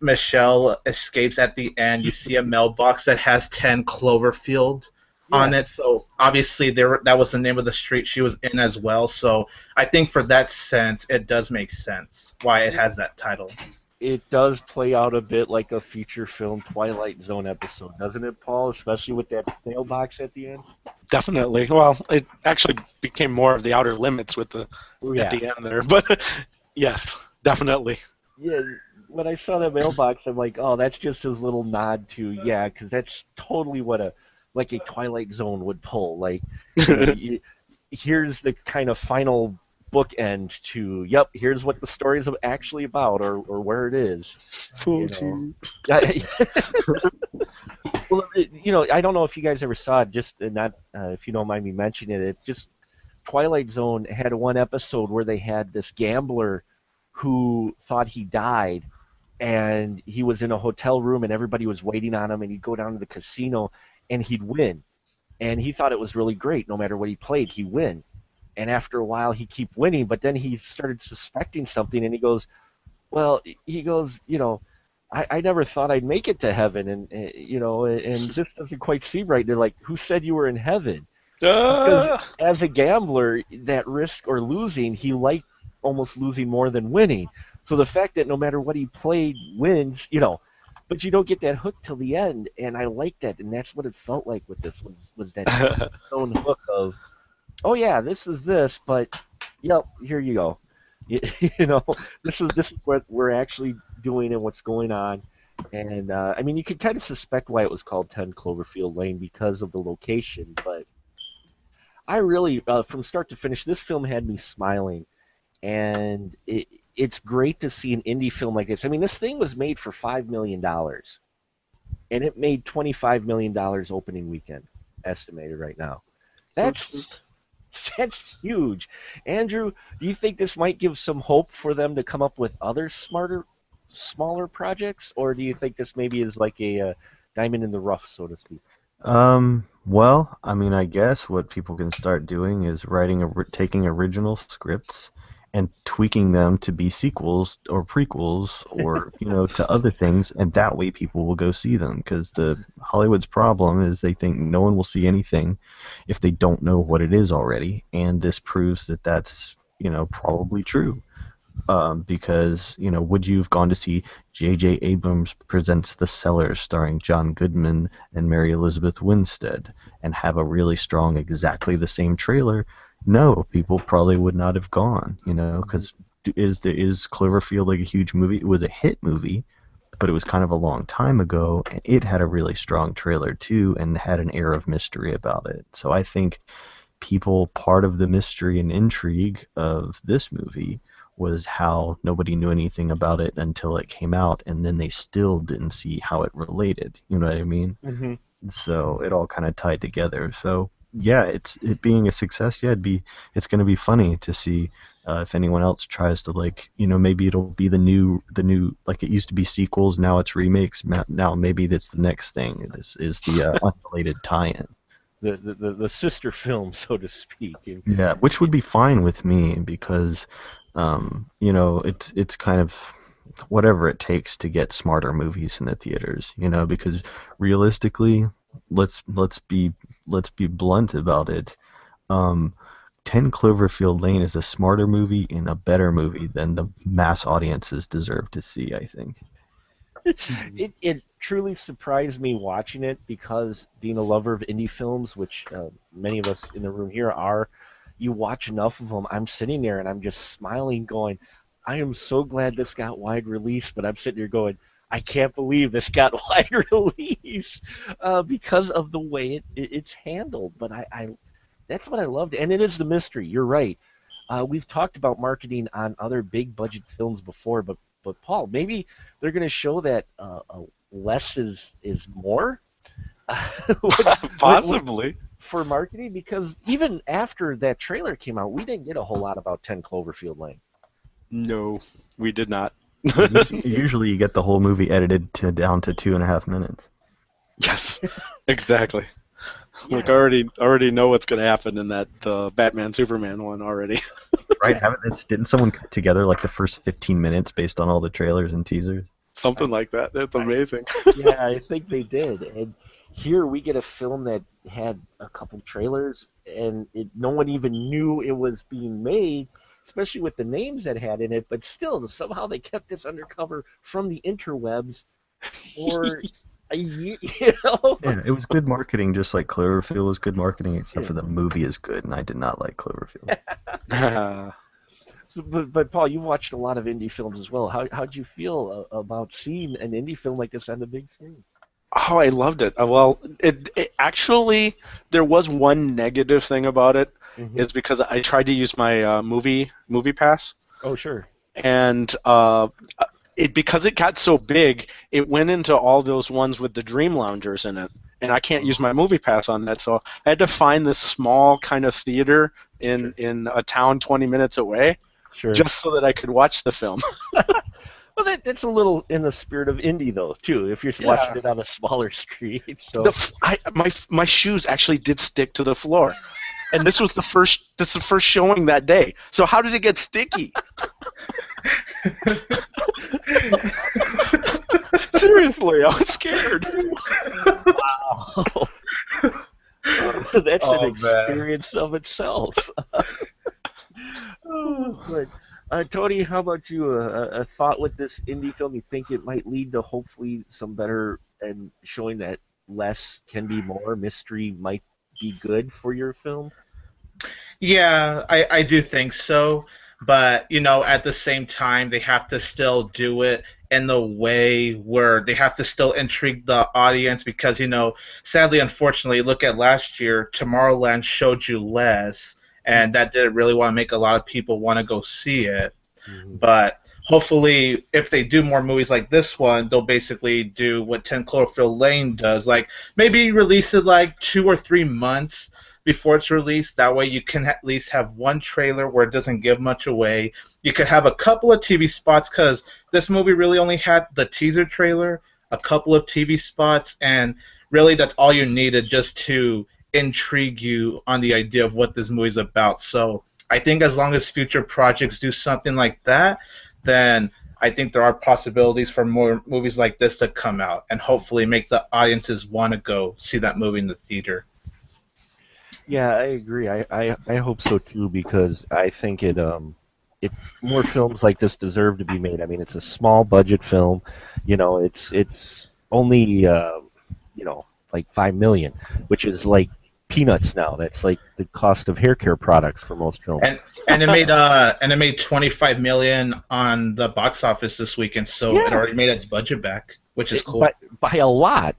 Michelle escapes at the end, you see a mailbox that has 10 Cloverfield on Yeah, it. So obviously that was the name of the street she was in as well. So I think for that sense, it does make sense why it it, has that title. it does play out a bit like a feature film Twilight Zone episode, doesn't it, Paul? Especially with that mailbox at the end. Definitely. Well, it actually became more of the outer limits with the Oh at yeah, the end there, but yes, definitely. yeah, when I saw that mailbox, I'm like, oh, that's just his little nod to, yeah, because that's totally what a Twilight Zone would pull. Like, here's the kind of final bookend to, yep, here's what the story is actually about, or where it is, Fool you know. to. Yeah, well, I don't know if you guys ever saw it. Just not if you don't mind me mentioning it. Just Twilight Zone had one episode where they had this gambler who thought he died, and he was in a hotel room, and everybody was waiting on him, and he'd go down to the casino, and he'd win, and he thought it was really great. No matter what he played, he'd win. And after a while, he keep winning, but then he started suspecting something, and he goes, well, he goes, I never thought I'd make it to heaven, and this doesn't quite seem right. They're like, who said you were in heaven? Because Ah! as a gambler, that risk or losing, he liked almost losing more than winning. So the fact that no matter what he played, wins, but you don't get that hook till the end, and I like that, and that's what it felt like with this was that own hook of, oh yeah, this is this, but yep, here you go. You, you know, this is what we're actually doing and what's going on. And I mean, you could kind of suspect why it was called 10 Cloverfield Lane because of the location, but I really, from start to finish, this film had me smiling, and it's great to see an indie film like this. I mean, this thing was made for $5 million, and it made $25 million opening weekend, estimated right now. That's that's huge. Andrew, do you think this might give some hope for them to come up with other smarter, smaller projects, or do you think this maybe is like a diamond in the rough, so to speak? Well, I mean, I guess what people can start doing is taking original scripts and tweaking them to be sequels or prequels or, to other things, and that way people will go see them because the Hollywood's problem is they think no one will see anything if they don't know what it is already, and this proves that that's, probably true. Because would you have gone to see J.J. Abrams presents The Cellar starring John Goodman and Mary Elizabeth Winstead and have a really strong, exactly the same trailer? No, people probably would not have gone, because is Cloverfield like a huge movie? It was a hit movie, but it was kind of a long time ago, and it had a really strong trailer too, and had an air of mystery about it. So I think part of the mystery and intrigue of this movie was how nobody knew anything about it until it came out, and then they still didn't see how it related. You know what I mean? Mm-hmm. So it all kind of tied together. So yeah, it being a success. Yeah, it's going to be funny to see if anyone else tries to, like, maybe it'll be the new, like, it used to be sequels, now it's remakes. Now maybe that's the next thing. This is the unrelated tie-in. The sister film, so to speak. And, Yeah, which would be fine with me because, it's kind of whatever it takes to get smarter movies in the theaters. Because realistically, let's be blunt about it. Um, 10 Cloverfield Lane is a smarter movie and a better movie than the mass audiences deserve to see, I think. it truly surprised me watching it because being a lover of indie films, which many of us in the room here are, you watch enough of them. I'm sitting there and I'm just smiling, going, I am so glad this got wide release, but I'm sitting there going, I can't believe this got wide release because of the way it's handled. But I that's what I loved, and it is the mystery. You're right. We've talked about marketing on other big budget films before, but Paul, maybe they're going to show that less is more with, Possibly. for marketing, because even after that trailer came out, we didn't get a whole lot about 10 Cloverfield Lane. No, we did not. Usually, you get the whole movie edited down to 2.5 minutes. Yes, exactly. Yeah. Like, I already know what's going to happen in that Batman Superman one already. Right? Didn't someone cut together like the first 15 minutes based on all the trailers and teasers? Something like that. It's amazing. Yeah, I think they did. And here we get a film that had a couple trailers, and no one even knew it was being made, especially with the names that had in it. But still, somehow they kept this undercover from the interwebs for a year. Yeah, it was good marketing, just like Cloverfield was good marketing, except for the movie is good, and I did not like Cloverfield. But Paul, you've watched a lot of indie films as well. How'd you feel about seeing an indie film like this on the big screen? Oh, I loved it. Well, it actually there was one negative thing about it, Hmm. is because I tried to use my movie pass, Oh, sure. and it because it got so big, it went into all those ones with the Dream Loungers in it, and I can't use my movie pass on that, so I had to find this small kind of theater Sure. in a town 20 minutes away, Sure. just so that I could watch the film. Well, that's a little in the spirit of indie, though, too. If you're watching Yeah. it on a smaller screen, The so my shoes actually did stick to the floor, and this is the first showing that day. So how did it get sticky? Seriously, I was scared. wow, that's an Oh man. experience of itself. Oh, but Tony, how about you? A thought with this indie film? You think it might lead to hopefully some better and showing that less can be more. Mystery might be good for your film. Yeah, I do think so. But, at the same time, they have to still do it in the way where they have to still intrigue the audience because, sadly, unfortunately, look at last year, Tomorrowland showed you less, and that didn't really want to make a lot of people want to go see it. Mm-hmm. But hopefully, if they do more movies like this one, they'll basically do what 10 Cloverfield Lane does. Like, maybe release it like 2 or 3 months before it's released. That way, you can at least have one trailer where it doesn't give much away. You could have a couple of TV spots because this movie really only had the teaser trailer, a couple of TV spots, and really that's all you needed just to intrigue you on the idea of what this movie's about. So I think as long as future projects do something like that, then I think there are possibilities for more movies like this to come out and hopefully make the audiences want to go see that movie in the theater. Yeah, I agree. I hope so too because I think it more films like this deserve to be made. I mean, it's a small budget film. It's only like 5 million, which is like peanuts now. That's like the cost of hair care products for most films. And it made 25 million on the box office this weekend, so it Yeah, already made its budget back, which is cool. but by a lot.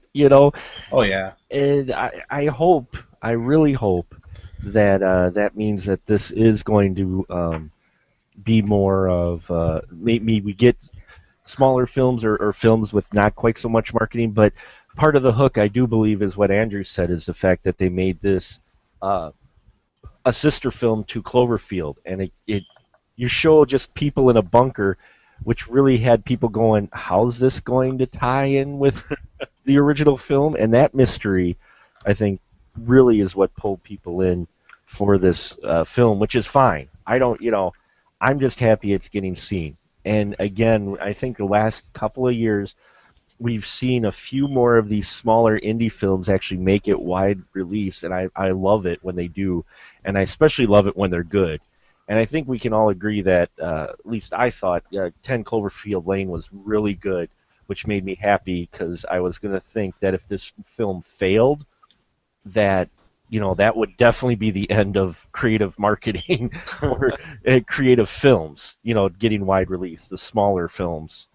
Oh yeah. And I really hope that that means that this is going to be more of maybe we get smaller films or films with not quite so much marketing. But part of the hook, I do believe, is what Andrew said, is the fact that they made this uh, a sister film to Cloverfield, and it you show just people in a bunker, which really had people going, "How's this going to tie in with the original film?" And that mystery, I think, really is what pulled people in for this film, which is fine. I don't, I'm just happy it's getting seen. And again, I think the last couple of years, we've seen a few more of these smaller indie films actually make it wide release, and I love it when they do, and I especially love it when they're good. And I think we can all agree that, at least I thought, 10 Cloverfield Lane was really good, which made me happy because I was going to think that if this film failed, that that would definitely be the end of creative marketing or creative films, getting wide release, the smaller films,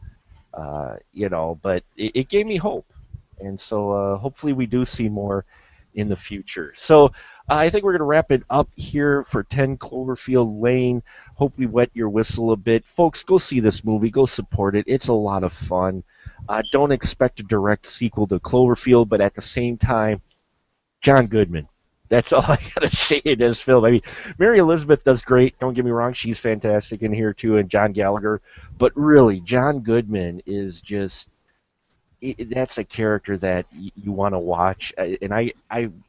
but it gave me hope. And so hopefully we do see more in the future. So I think we're going to wrap it up here for 10 Cloverfield Lane. Hope we wet your whistle a bit. Folks, go see this movie. Go support it. It's a lot of fun. Don't expect a direct sequel to Cloverfield, but at the same time, John Goodman. That's all I gotta say in this film. I mean, Mary Elizabeth does great. Don't get me wrong; she's fantastic in here too, and John Gallagher. But really, John Goodman is just that's a character that you want to watch, and I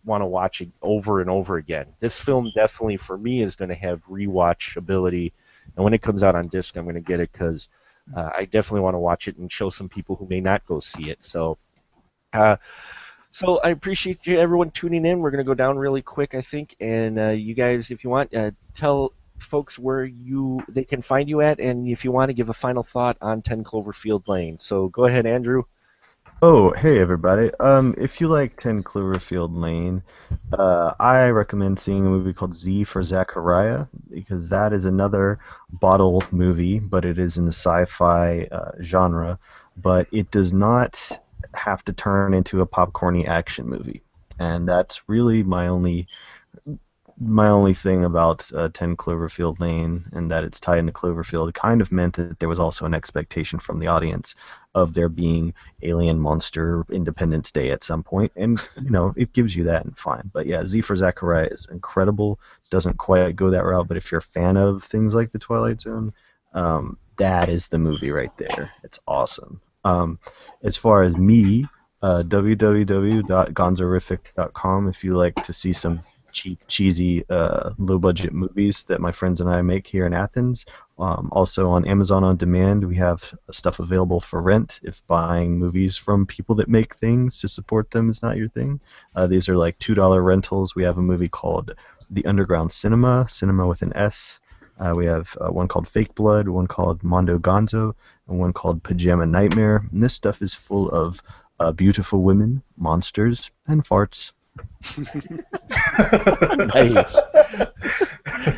want to watch it over and over again. This film definitely for me is going to have rewatch ability, and when it comes out on disc, I'm going to get it because I definitely want to watch it and show some people who may not go see it. Uh, so I appreciate everyone tuning in. We're going to go down really quick, I think, and you guys, if you want, tell folks where they can find you at, and if you want to give a final thought on 10 Cloverfield Lane. So go ahead, Andrew. Oh, hey everybody. If you like 10 Cloverfield Lane, I recommend seeing a movie called Z for Zachariah because that is another bottle movie, but it is in the sci-fi genre, but it does not have to turn into a popcorny action movie. And that's really my only thing about 10 Cloverfield Lane and that it's tied into Cloverfield kind of meant that there was also an expectation from the audience of there being alien monster Independence Day at some point, and it gives you that and fine. But yeah, Z for Zachariah is incredible. Doesn't quite go that route, but if you're a fan of things like The Twilight Zone, that is the movie right there. It's awesome. As far as me, www.gonzorific.com if you like to see some cheap, cheesy, low-budget movies that my friends and I make here in Athens. Also on Amazon On Demand, we have stuff available for rent if buying movies from people that make things to support them is not your thing. These are like $2 rentals. We have a movie called The Underground Cinema, cinema with an S. We have one called Fake Blood, one called Mondo Gonzo, and one called Pajama Nightmare. And this stuff is full of beautiful women, monsters, and farts. Nice.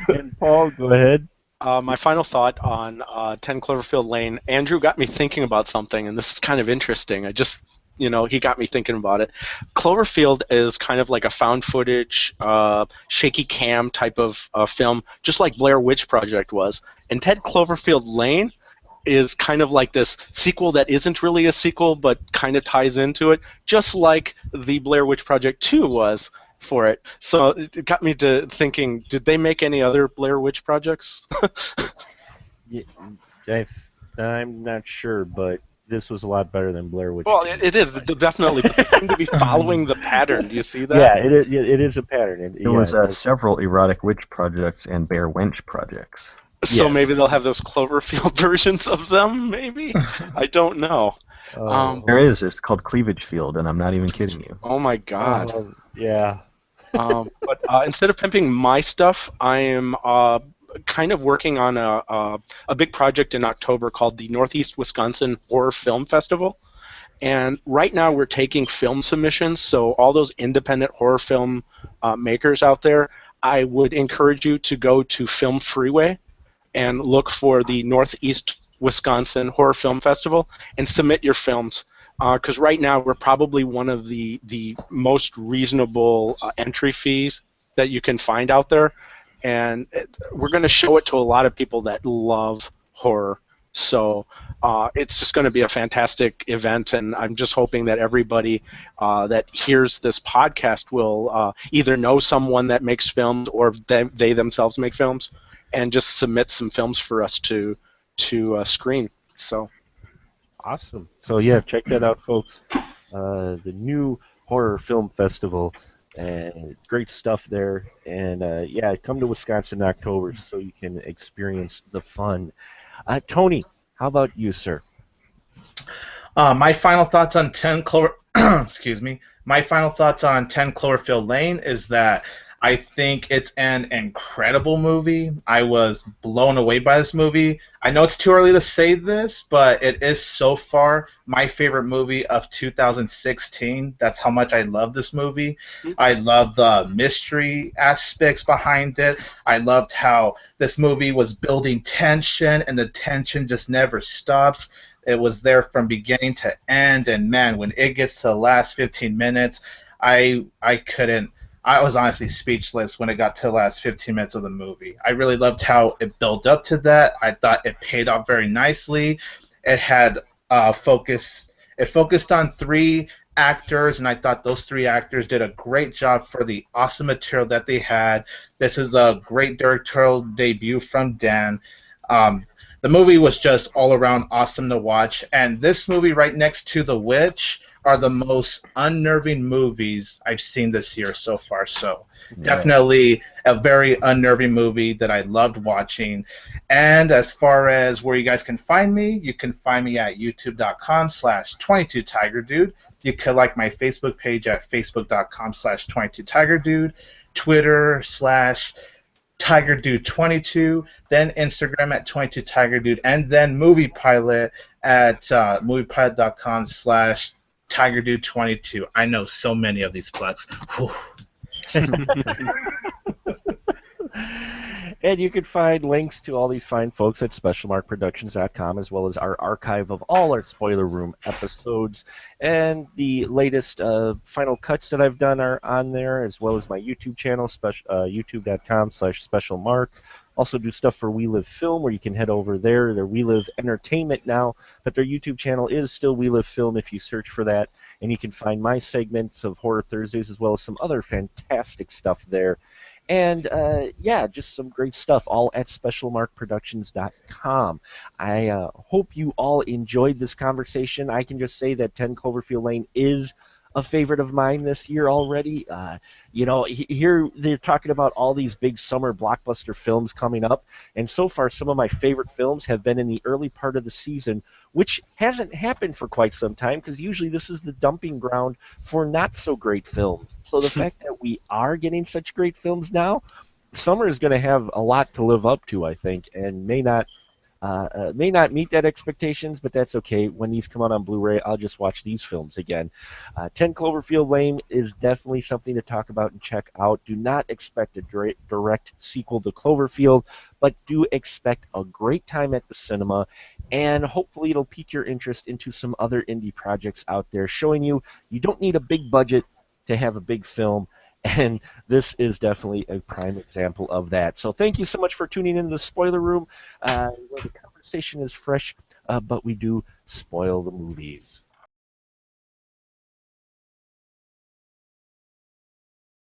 And Paul, go ahead. My final thought on 10 Cloverfield Lane. Andrew got me thinking about something, and this is kind of interesting. He got me thinking about it. Cloverfield is kind of like a found footage, shaky cam type of film, just like Blair Witch Project was. And 10 Cloverfield Lane is kind of like this sequel that isn't really a sequel, but kind of ties into it, just like the Blair Witch Project 2 was for it. So it got me to thinking, did they make any other Blair Witch projects? Yeah, I'm not sure, but this was a lot better than Blair Witch Well, 2. it is definitely, but they seem to be following the pattern. Do you see that? Yeah, it is a pattern. And, There yeah, was several erotic witch projects and bear wench projects. So Yes. maybe they'll have those Cloverfield versions of them, maybe? I don't know. There is. It's called Cleavage Field, and I'm not even kidding you. Oh my God. Yeah. But instead of pimping my stuff, I am kind of working on a big project in October called the Northeast Wisconsin Horror Film Festival. And right now we're taking film submissions, so all those independent horror film makers out there, I would encourage you to go to Film Freeway and look for the Northeast Wisconsin Horror Film Festival and submit your films. Because right now we're probably one of the most reasonable entry fees that you can find out there, and we're going to show it to a lot of people that love horror. So it's just going to be a fantastic event, and I'm just hoping that everybody that hears this podcast will either know someone that makes films or they themselves make films, and just submit some films for us to screen. So. Awesome. So yeah, check that out, folks. The new horror film festival, and great stuff there. And yeah, come to Wisconsin in October so you can experience the fun. Tony, how about you, sir? My final thoughts on 10 excuse me. My final thoughts on 10 Cloverfield Lane is that I think it's an incredible movie. I was blown away by this movie. I know it's too early to say this, but it is so far my favorite movie of 2016. That's how much I love this movie. I love the mystery aspects behind it. I loved how this movie was building tension, and the tension just never stops. It was there from beginning to end, and man, when it gets to the last 15 minutes, I couldn't. I was honestly speechless when it got to the last 15 minutes of the movie. I really loved how it built up to that. I thought it paid off very nicely. It had focus. It focused on three actors, and I thought those three actors did a great job for the awesome material that they had. This is a great directorial debut from Dan. The movie was just all around awesome to watch, and this movie right next to The Witch are the most unnerving movies I've seen this year so far. So definitely a very unnerving movie that I loved watching. And as far as where you guys can find me, you can find me at youtube.com/22tigerdude. You could like my Facebook page at facebook.com/22tigerdude, Twitter /TigerDude22, then Instagram at 22TigerDude, and then Movie Pilot at moviepilot.com/ Tiger Dude 22. I know so many of these plugs. Whew. And you can find links to all these fine folks at specialmarkproductions.com, as well as our archive of all our Spoiler Room episodes. And the latest final cuts that I've done are on there, as well as my YouTube channel, youtube.com/specialmark. Also do stuff for We Live Film, where you can head over there. They're We Live Entertainment now, but their YouTube channel is still We Live Film if you search for that. And you can find my segments of Horror Thursdays, as well as some other fantastic stuff there. And yeah, just some great stuff, all at specialmarkproductions.com. I hope you all enjoyed this conversation. I can just say that 10 Cloverfield Lane is a favorite of mine this year already. Here they're talking about all these big summer blockbuster films coming up, and so far some of my favorite films have been in the early part of the season, which hasn't happened for quite some time because usually this is the dumping ground for not so great films. So the fact that we are getting such great films now, summer is going to have a lot to live up to, I think, and may not meet that expectations, but that's okay. When these come out on Blu-ray, I'll just watch these films again. 10 Cloverfield Lane is definitely something to talk about and check out. Do not expect a direct sequel to Cloverfield, but do expect a great time at the cinema, and hopefully it'll pique your interest into some other indie projects out there, showing you don't need a big budget to have a big film. And this is definitely a prime example of that. So thank you so much for tuning into the Spoiler Room, where the conversation is fresh, but we do spoil the movies.